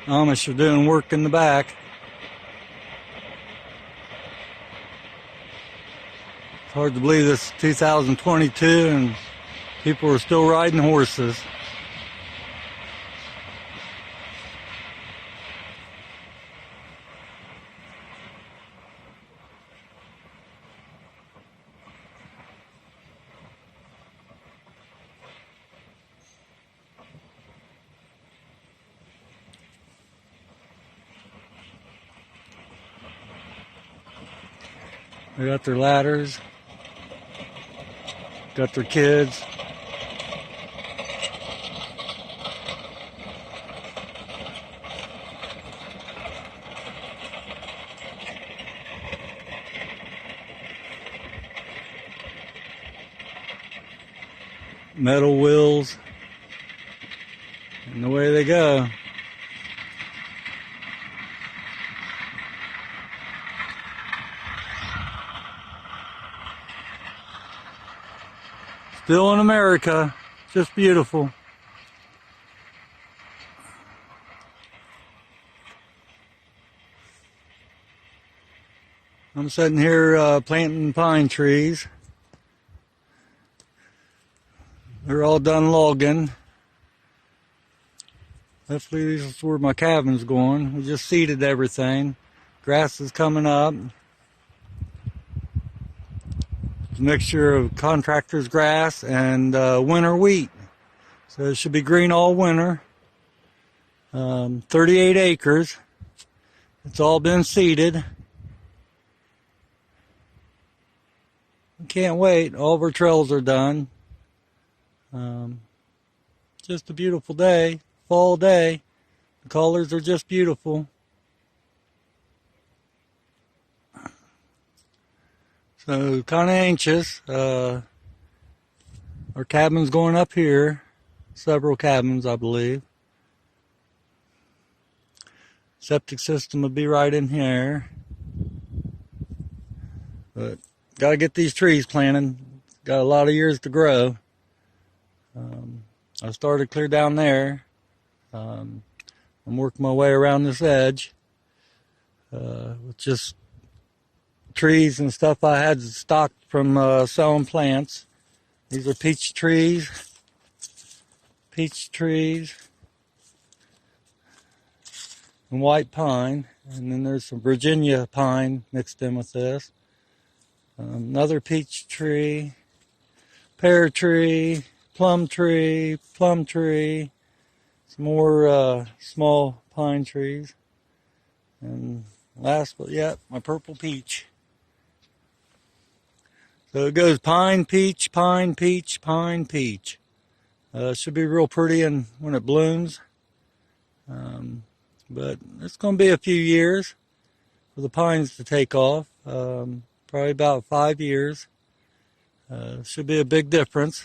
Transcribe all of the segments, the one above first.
Amish are doing work in the back. It's hard to believe this is 2022 and people are still riding horses. They got their ladders, got their kids. Metal wheels, and away they go. Still in America, just beautiful. I'm sitting here planting pine trees. They're all done logging. Hopefully this is where my cabin's going. We just seeded everything. Grass is coming up. It's a mixture of contractor's grass and winter wheat. So it should be green all winter. 38 acres. It's all been seeded. I can't wait. All of our trails are done. Just a beautiful day, fall day. The colors are just beautiful. So kind of anxious. Our cabin's going up here. Several cabins, I believe. Septic system will be right in here. But gotta get these trees planted. Got a lot of years to grow. I started clear down there. I'm working my way around this edge with just trees and stuff I had stocked from selling plants. These are peach trees, and white pine, and then there's some Virginia pine mixed in with this. Another peach tree, pear tree, plum tree, some more small pine trees, and last but yet, my purple peach. So it goes pine, peach, pine, peach, pine, peach. Should be real pretty and when it blooms, but it's going to be a few years for the pines to take off, probably about 5 years. Should be a big difference.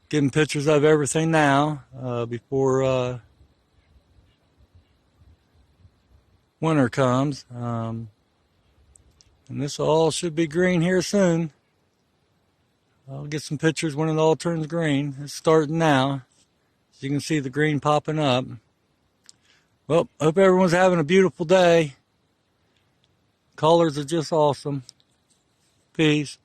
Getting pictures of everything now before winter comes. And this all should be green here soon. I'll get some pictures when it all turns green. It's starting now. As you can see the green popping up. Well, hope everyone's having a beautiful day. Colors are just awesome. Peace.